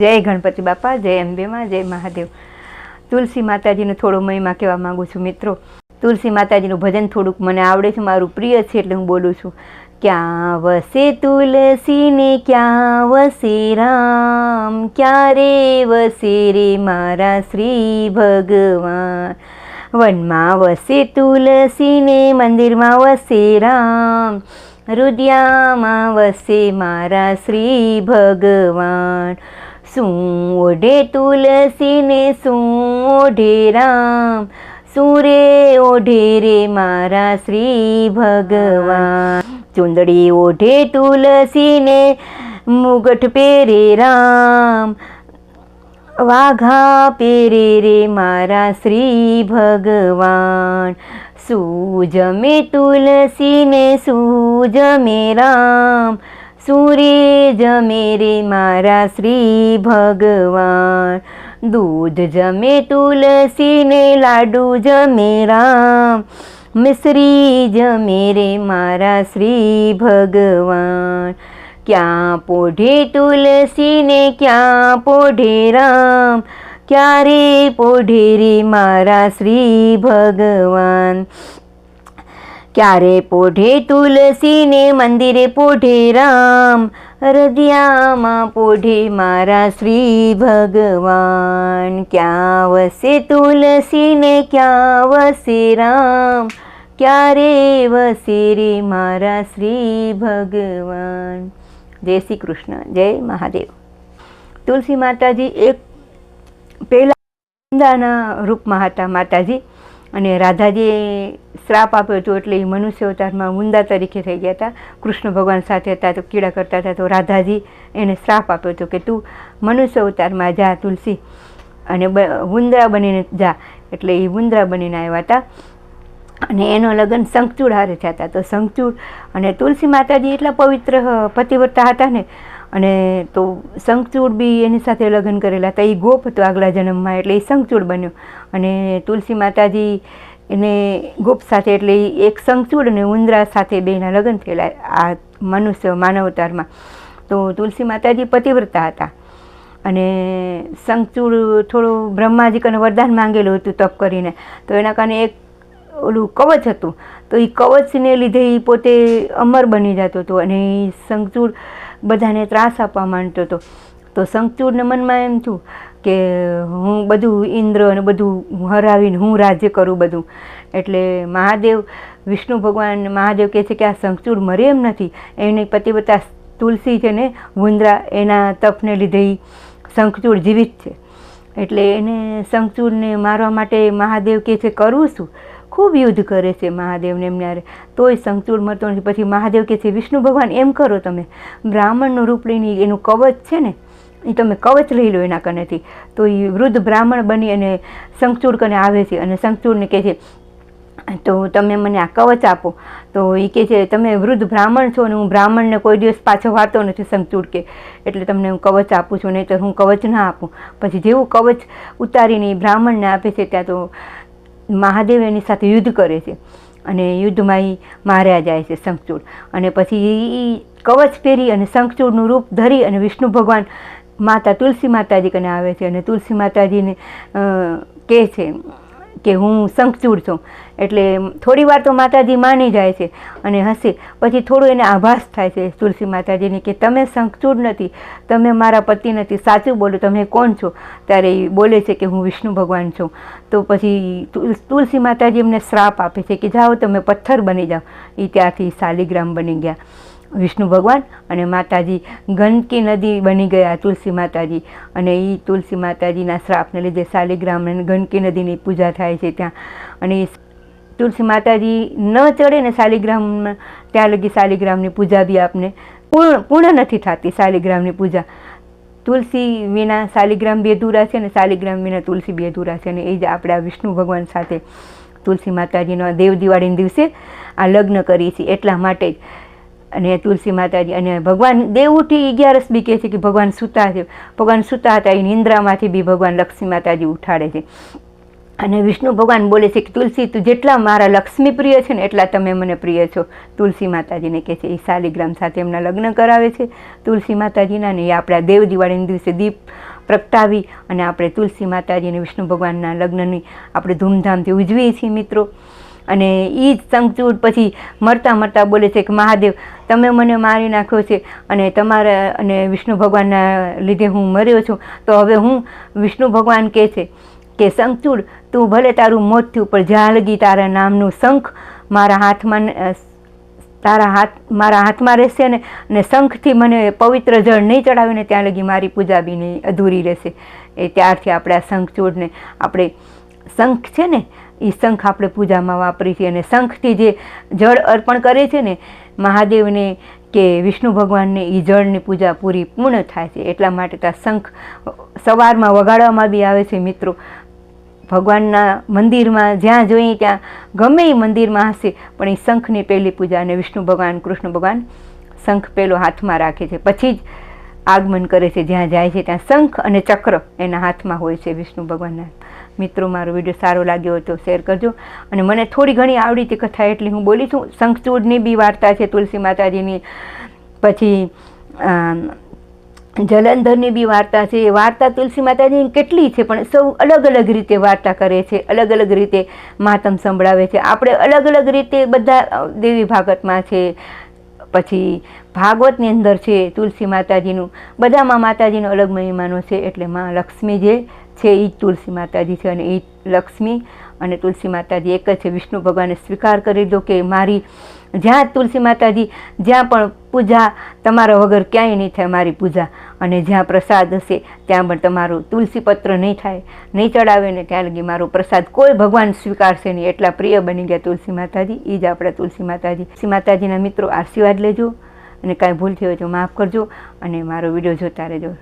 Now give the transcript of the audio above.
જય ગણપતિ બાપા, જય અંબેમાં, જય મહાદેવ. તુલસી માતાજીનો થોડો મહિમા કહેવા માગું છું મિત્રો. તુલસી માતાજીનું ભજન થોડુંક મને આવડે છે, મારું પ્રિય છે એટલે હું બોલું છું. ક્યાં વસે તુલસી ને ક્યાં વસે રામ, ક્યારે વસે રે મારા શ્રી ભગવાન. વનમાં વસે તુલસી ને મંદિરમાં વસે રામ, રુદિયામાં વસે મારા શ્રી ભગવાન. શું ઓઢે તુલસી ને શું ઓઢે રામ, શું રે ઓઢે રે મારા શ્રી ભગવાન. ચુંદડી ઓઢે તુલસી ને મુગટ પહેરે રામ, વાઘા પહેરે રે મારા શ્રી ભગવાન. શું જમે તુલસી ને શું જમે રામ, સૂરે જમે રે મારા શ્રી ભગવાન. દૂધ જમે તુલસી ને લાડુ જમે રામ, મિશ્રી જમે રે મારા શ્રી ભગવાન. ક્યાં પોઢે તુલસી ને ક્યાં પોઢે રામ, ક્યારે પોઢે રે મારા શ્રી ભગવાન. ક્યારે પોઢે તુલસી ને મંદિરે પોઢે રામ, હૃદયામાં પોઢે મારા શ્રી ભગવાન. ક્યાં વસે તુલસી ને ક્યાં વસે રામ, ક્યારે વસે રે મારા શ્રી ભગવાન. જય શ્રી કૃષ્ણ, જય મહાદેવ. તુલસી માતાજી એક પહેલાં વૃંદાના રૂપમાં હતા માતાજી, અને રાધાજીએ શ્રાપ આપ્યો હતો એટલે એ મનુષ્ય અવતારમાં વૃંદા તરીકે થઈ ગયા હતા. કૃષ્ણ ભગવાન સાથે હતા તો કીડા કરતા હતા, તો રાધાજી એને શ્રાપ આપ્યો હતો કે તું મનુષ્ય અવતારમાં જા તુલસી, અને વૃંદા બનીને જા. એટલે એ વૃંદા બનીને આવ્યા હતા, અને એનો લગ્ન શંખચૂડ હારે થયા હતા. તો શંખચૂડ અને તુલસી માતાજી એટલા પવિત્ર પતિવ્રતા હતા ને, અને તો શંખચૂડ બી એની સાથે લગ્ન કરેલા હતા. એ ગોપ હતો આગલા જન્મમાં, એટલે એ શંખચૂડ બન્યો. અને તુલસી માતાજી એને ગોપ સાથે, એટલે એક શંખચૂડ અને ઉંદરા સાથે બેના લગ્ન થયેલા આ મનુષ્ય માનવ અવતારમાં. તો તુલસી માતાજી પતિવ્રતા હતા, અને શંખચૂડ થોડું બ્રહ્માજી કને વરદાન માંગેલું હતું તપ કરીને, તો એના કારણે એક ઓલું કવચ હતું. તો એ કવચને લીધે એ પોતે અમર બની જતો હતો, અને એ શંખચૂડ બધાને ત્રાસ આપવા માંડતો હતો. તો શંખચૂડને મનમાં એમ થયું કે હું બધું ઇન્દ્ર અને બધું હરાવીને હું રાજ્ય કરું બધું. એટલે મહાદેવ, વિષ્ણુ ભગવાન મહાદેવ કહે છે કે આ શંખચૂડ મરે એમ નથી, એની પતિવ્રતા તુલસી છે ને વૃંદા, એના તપને લીધે શંખચૂડ જીવિત છે. એટલે એને શંખચૂડને મારવા માટે મહાદેવ કહે છે કરવું શું, ખૂબ યુદ્ધ કરે છે મહાદેવને એમને હારે, તોય શંખચૂડ મરતો નથી. પછી મહાદેવ કહે છે વિષ્ણુ ભગવાન એમ કરો, તમે બ્રાહ્મણનું રૂપ લઈને એનું કવચ છે ને એ તમે કવચ લઈ લો એના કનેથી. તો એ વૃદ્ધ બ્રાહ્મણ બની અને શંખચૂડ કને આવે છે, અને શંખચૂડને કહે છે તો તમે મને આ કવચ આપો. તો એ કહે છે તમે વૃદ્ધ બ્રાહ્મણ છો, અને હું બ્રાહ્મણને કોઈ દિવસ પાછો વાળતો નથી શંખચૂડ કે, એટલે તમને હું કવચ આપું છું, નહીં તો હું કવચ ના આપું. પછી જેવું કવચ ઉતારીને બ્રાહ્મણને આપે છે, ત્યાં તો મહાદેવ એની સાથે યુદ્ધ કરે છે, અને યુદ્ધમાં એ માર્યા જાય છે શંખચૂડ. અને પછી એ કવચ પહેરી અને શંખચૂડનું રૂપ ધરી અને વિષ્ણુ ભગવાન માતા તુલસી માતાજી કને આવે છે, અને તુલસી માતાજીને કહે છે કે હું શંખચૂડ છું. એટલે થોડી વાર તો માતાજી માની જાય છે અને હસે. પછી થોડું એને આભાસ થાય છે તુલસી માતાજીને કે તમે શંખચૂડ નથી, તમે મારા પતિ નથી, સાચું બોલો, તમે કોણ છો? ત્યારે એ બોલે છે કે હું વિષ્ણુ ભગવાન છું. તો પછી તુલસી માતાજી એમને શ્રાપ આપે છે કે જાઓ તમે પથ્થર બની જાઓ. એ ત્યાંથી શાલિગ્રામ બની ગયા વિષ્ણુ ભગવાન, અને માતાજી ગંડકી નદી બની ગયા તુલસી માતાજી. અને એ તુલસી માતાજીના શ્રાપને લીધે શાલિગ્રામ અને ગંડકી નદીની પૂજા થાય છે ત્યાં. અને તુલસી માતાજી ન ચડે ને શાલિગ્રામમાં, ત્યાં લગી શાલિગ્રામની પૂજા બી આપને પૂર્ણ નથી થતી. શાલિગ્રામની પૂજા, તુલસી વિના શાલિગ્રામ બી અધૂરા છે, અને શાલિગ્રામ વિના તુલસી બી અધૂરા છે. અને એ જ આપણે આ વિષ્ણુ ભગવાન સાથે તુલસી માતાજીનો દેવ દિવાળીના દિવસે આ લગ્ન કરીએ છીએ એટલા માટે જ. અને તુલસી માતાજી અને ભગવાન દેવઉઠી 11 બી કહે છે કે ભગવાન સૂતા છે. ભગવાન સૂતા હતા એ નિંદ્રામાંથી બી ભગવાન લક્ષ્મી માતાજી ઉઠાડે છે. અને વિષ્ણુ ભગવાન બોલે છે કે તુલસી તું જેટલા મારા લક્ષ્મી પ્રિય છે ને એટલા તમે મને પ્રિય છો. તુલસી માતાજીને કહે છે. એ શાલિગ્રામ સાથે એમના લગ્ન કરાવે છે તુલસી માતાજીના. ને એ આપણા દેવ દિવાળીના દિવસે દીપ પ્રગટાવી અને આપણે તુલસી માતાજી અને વિષ્ણુ ભગવાનના લગ્નની આપણે ધૂમધામથી ઉજવીએ છીએ મિત્રો. અને એ જ શંખચૂડ પછી મરતા બોલે છે કે મહાદેવ તમે મને મારી નાખ્યો છે અને તમારા અને વિષ્ણુ ભગવાનના લીધે હું મર્યો છું. તો હવે હું વિષ્ણુ ભગવાન કહે છે કે શંખચૂડ તું ભલે તારું મોત થયું પણ જ્યાં લગી તારા નામનું શંખ મારા હાથમાં રહેશે ને અને શંખથી મને પવિત્ર જળ નહીં ચડાવીને ત્યાં લગી મારી પૂજા બી નહીં અધૂરી રહેશે. એ ત્યારથી આપણે આ શંખચૂડને આપણે શંખ છે ને એ શંખ આપણે પૂજામાં વાપરીએ છીએ અને શંખથી જે જળ અર્પણ કરે છે ને મહાદેવને કે વિષ્ણુ ભગવાનને એ જળની પૂજા પૂરી પૂર્ણ થાય છે. એટલા માટે તો શંખ સવારમાં વગાડવામાં બી આવે છે મિત્રો. ભગવાનના મંદિરમાં જ્યાં જોઈએ ત્યાં ગમે એ મંદિરમાં હશે પણ એ શંખની પહેલી પૂજા અને વિષ્ણુ ભગવાન કૃષ્ણ ભગવાન શંખ પહેલો હાથમાં રાખે છે, પછી જ આગમન કરે છે. જ્યાં જાય છે ત્યાં શંખ અને ચક્ર એના હાથમાં હોય છે વિષ્ણુ ભગવાનના. મિત્રો મારો વિડીયો સારો લાગ્યો હોય તો શેર કરજો. અને મને થોડી ઘણી આવડી હતી કથા એટલી હું બોલી છું. શંખચૂડની બી વાર્તા છે તુલસી માતાજીની, પછી જલંધરની બી વાર્તા છે. એ વાર્તા તુલસી માતાજીની કેટલી છે પણ સૌ અલગ અલગ રીતે વાર્તા કરે છે, અલગ અલગ રીતે માતમ સંભળાવે છે. આપણે અલગ અલગ રીતે બધા દેવી ભાગવતમાં છે, પછી ભાગવતની અંદર છે તુલસી માતાજીનું, બધામાં માતાજીનો અલગ મહિમાનો છે. એટલે માં લક્ષ્મી જે છે એ જ તુલસી માતાજી છે અને એ લક્ષ્મી અને તુલસી માતાજી એક જ છે. વિષ્ણુ ભગવાને સ્વીકાર કરી દો કે મારી જ્યાં તુલસી માતાજી જ્યાં પણ પૂજા તમારા વગર ક્યાંય નહીં થાય મારી પૂજા, અને જ્યાં પ્રસાદ હશે ત્યાં પણ તમારું તુલસી પત્ર નહીં થાય, નહીં ચડાવે ને ત્યાં લગી મારો પ્રસાદ કોઈ ભગવાન સ્વીકારશે નહીં. એટલા પ્રિય બની ગયા તુલસી માતાજી. એ જ આપણા તુલસી માતાજી. તુલસી માતાજીના મિત્રો આશીર્વાદ લેજો અને કાંઈ ભૂલ થઈ હોય તો માફ કરજો અને મારો વિડીયો જોતા રહેજો.